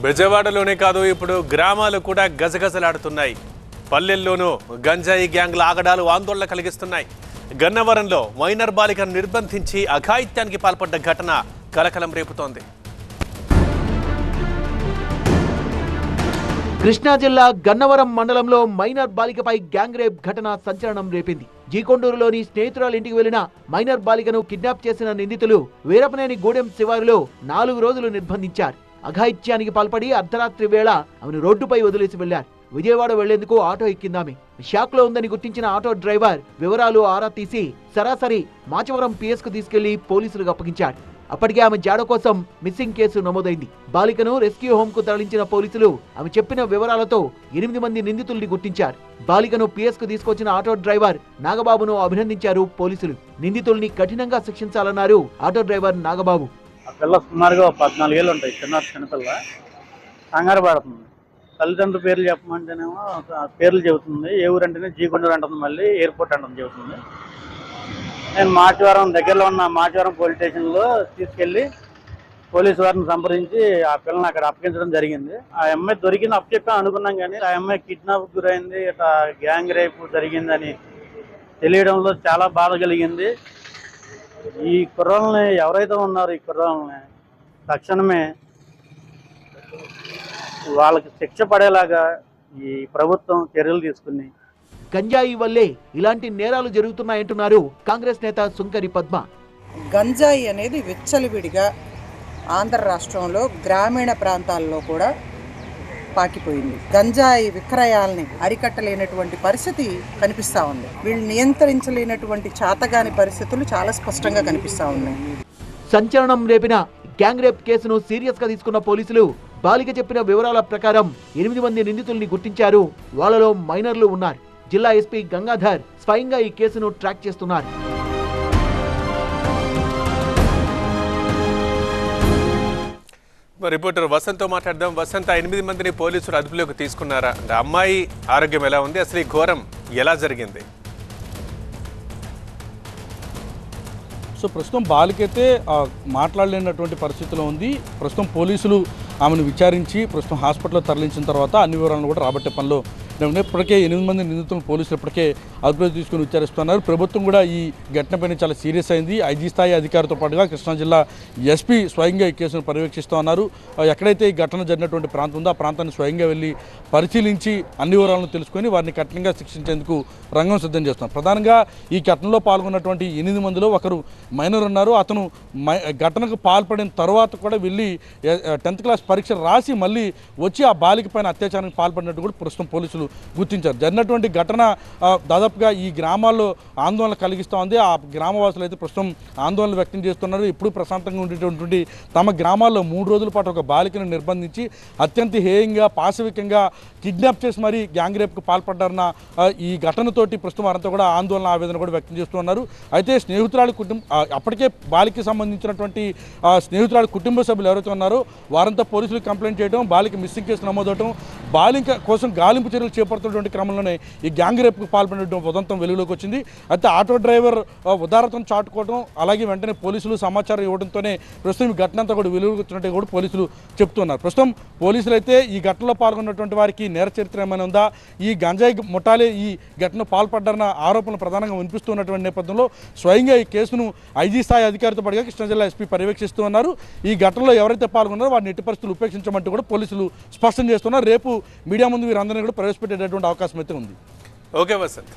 బెజవాడలోనే కాదు ఇప్పుడు గ్రామాలు కూడా గజగజలాడుతున్నాయి. పల్లెల్లోనూ గంజాయి గ్యాంగ్ల ఆగడాలు ఆందోళన కలిగిస్తున్నాయి. గన్నవరంలో మైనర్ బాలికను నిర్బంధించి అఘాయిత్యానికి పాల్పడ్డ ఘటన కలకలం రేపుతోంది. కృష్ణా జిల్లా గన్నవరం మండలంలో మైనర్ బాలికపై గ్యాంగ్ రేప్ ఘటన సంచలనం రేపింది. జీకొండూరులోని స్నేహితురాలు ఇంటికి వెళ్లిన మైనర్ బాలికను కిడ్నాప్ చేసిన నిందితులు వీరపనేని గూడెం శివారులో 4 రోజులు నిర్బంధించారు. అఘాయిత్యానికి పాల్పడి అర్ధరాత్రి వేళ ఆమెను రోడ్డుపై వదిలేసి వెళ్లారు. విజయవాడ వెళ్లేందుకు ఆటో ఎక్కిందామె. షాక్ లో ఉందని గుర్తించిన ఆటో డ్రైవర్ వివరాలు ఆరా తీసి సరాసరి మాచవరం పిఎస్ కు తీసుకెళ్లి పోలీసులకు అప్పగించారు. అప్పటికే ఆమె జాడ కోసం మిస్సింగ్ కేసు నమోదైంది. బాలికను రెస్క్యూ హోమ్ కు తరలించిన పోలీసులు ఆమె చెప్పిన వివరాలతో 8 మంది నిందితుల్ని గుర్తించారు. బాలికను పిఎస్ కు తీసుకొచ్చిన ఆటో డ్రైవర్ నాగబాబును అభినందించారు పోలీసులు. నిందితుల్ని కఠినంగా శిక్షించాలన్నారు ఆటో డ్రైవర్ నాగబాబు. పిల్ల సుమారుగా 14 ఏళ్ళు ఉంటాయి. చిన్నపిల్ల కంగారు పడుతుంది. తల్లిదండ్రుల పేర్లు చెప్పమంటేనేమో పేర్లు చెబుతుంది. ఏ ఊరు అంటేనే జీకొండూరు అంటుంది, మళ్ళీ ఎయిర్పోర్ట్ అంటుంది చెబుతుంది. నేను మాచవరం దగ్గరలో ఉన్న మాచవరం పోలీస్ స్టేషన్లో తీసుకెళ్ళి పోలీసు వారిని సంప్రదించి ఆ పిల్లని అక్కడ అప్పగించడం జరిగింది. ఆ అమ్మాయి దొరికింది అప్పచెప్పాం అనుకున్నాం, కానీ ఆ అమ్మాయి కిడ్నాప్ గురైంది, ఇట్లా గ్యాంగ్ రేప్ జరిగిందని తెలియడంలో చాలా బాధ కలిగింది. ఈ కుర్రాలని ఎవరైతే ఉన్నారో ఈ కుర్రాలని తక్షణమే వాళ్ళకి శిక్ష పడేలాగా ఈ ప్రభుత్వం చర్యలు తీసుకుని. గంజాయి వల్లే ఇలాంటి నేరాలు జరుగుతున్నాయంటున్నారు కాంగ్రెస్ నేత సుంకరి పద్మ. గంజాయి అనేది విచ్చలవిడిగా ఆంధ్ర రాష్ట్రంలో గ్రామీణ ప్రాంతాల్లో కూడా పాకిపోయింది. గంజాయి విక్రయాల్ని అరికట్టలేనటువంటి పరిస్థితి కనిపిస్తూ ఉంది. వీళ్ళు నియంత్రించలేనటువంటి చాతగాని పరిస్థితులు చాలా స్పష్టంగా కనిపిస్తూ ఉన్నాయి. సంచలనం రేపిన గ్యాంగ్ రేప్ కేసును సీరియస్ గా తీసుకున్న పోలీసులు బాలిక చెప్పిన వివరాల ప్రకారం 8 మంది నిందితుల్ని గుర్తించారు. వాళ్లలో మైనర్లు ఉన్నారు. జిల్లా ఎస్పీ గంగాధర్ స్వయంగా ఈ కేసును ట్రాక్ చేస్తున్నారు. రిపోర్టర్ వసంత్తో మాట్లాడదాం. వసంత్, 8 మందిని పోలీసులు అదుపులోకి తీసుకున్నారా? అంటే అమ్మాయి ఆరోగ్యం ఎలా ఉంది? అసలు ఈ ఘోరం ఎలా జరిగింది? సో ప్రస్తుతం బాలికైతే మాట్లాడలేనటువంటి పరిస్థితిలో ఉంది. ప్రస్తుతం పోలీసులు ఆమెను విచారించి ప్రస్తుతం హాస్పిటల్లో తరలించిన తర్వాత అన్ని వివరాలను కూడా రాబట్టే పనిలో ఇప్పటికే 8 మంది నిందితులను పోలీసులు ఇప్పటికే అదుపులోకి తీసుకుని విచారిస్తున్నారు. ప్రభుత్వం కూడా ఈ ఘటనపైన చాలా సీరియస్ అయింది. ఐజీ స్థాయి అధికారితో పాటుగా కృష్ణా జిల్లా ఎస్పీ స్వయంగా ఈ కేసును పర్యవేక్షిస్తూ ఉన్నారు. ఎక్కడైతే ఈ ఘటన జరిగినటువంటి ప్రాంతం ఉందో ఆ ప్రాంతాన్ని స్వయంగా వెళ్ళి పరిశీలించి అన్ని వివరాలను తెలుసుకొని వారిని కఠినంగా శిక్షించేందుకు రంగం సిద్ధం చేస్తున్నారు. ప్రధానంగా ఈ ఘటనలో పాల్గొన్నటువంటి 8 మందిలో ఒకరు మైనర్ ఉన్నారు. అతను ఘటనకు పాల్పడిన తర్వాత కూడా వెళ్ళి 10th క్లాస్ పరీక్ష రాసి మళ్ళీ వచ్చి ఆ బాలిక పైన అత్యాచారానికి పాల్పడినట్టు కూడా ప్రస్తుతం పోలీసులు గుర్తించారు. జరిగినటువంటి ఘటన దాదాపుగా ఈ గ్రామాల్లో ఆందోళన కలిగిస్తూ ఉంది. ఆ గ్రామవాసులు అయితే ప్రస్తుతం ఆందోళన వ్యక్తం చేస్తున్నారు. ఎప్పుడు ప్రశాంతంగా ఉండేటువంటి తమ గ్రామాల్లో 3 రోజుల పాటు ఒక బాలికను నిర్బంధించి అత్యంత హేయంగా పాశవికంగా కిడ్నాప్ చేసి మరీ గ్యాంగ్ రేప్కు పాల్పడ్డారన్న ఈ ఘటనతోటి ప్రస్తుతం వారంతా కూడా ఆందోళన ఆవేదన కూడా వ్యక్తం చేస్తున్నారు. అయితే స్నేహితురాలి అప్పటికే బాలికకి సంబంధించినటువంటి స్నేహితురాలి కుటుంబ సభ్యులు ఎవరైతే ఉన్నారో వారంతా పోలీసులకు కంప్లైంట్ చేయడం, బాలిక మిస్సింగ్ కేసు నమోదవడం, బాలిక కోసం గాలింపు చర్యలు చేపడుతున్నటువంటి క్రమంలోనే ఈ గ్యాంగ్ రేప్కు పాల్పడిన ఉదంతం వెలుగులోకి వచ్చింది. అయితే ఆటో డ్రైవర్ ఉదారతను చాటుకోవడం, అలాగే వెంటనే పోలీసులు సమాచారం ఇవ్వడంతోనే ప్రస్తుతం ఈ ఘటన అంతా కూడా వెలుగులోకి వచ్చినట్టు కూడా పోలీసులు చెప్తున్నారు. ప్రస్తుతం పోలీసులు అయితే ఈ ఘటనలో పాల్గొన్నటువంటి వారికి నేర చరిత్ర ఏమైనా ఉందా, ఈ గంజాయి ముఠాలే ఈ ఘటనలో పాల్పడ్డారన్న ఆరోపణలు ప్రధానంగా వినిపిస్తున్నటువంటి నేపథ్యంలో స్వయంగా ఈ కేసును ఐజీ స్థాయి అధికారితో పాటుగా కృష్ణా జిల్లా ఎస్పీ పర్యవేక్షిస్తూ ఉన్నారు. ఈ ఘటనలో ఎవరైతే పాల్గొన్నారో వారిని ఎట్టి పరిస్థితులు ఉపేక్షించమంటూ కూడా పోలీసులు స్పష్టం చేస్తున్నారు. రేపు మీడియా ముందు వీరందరినీ కూడా ప్రవేశపెట్టేటటువంటి అవకాశం అయితే ఉంది. ఓకే వసంత్.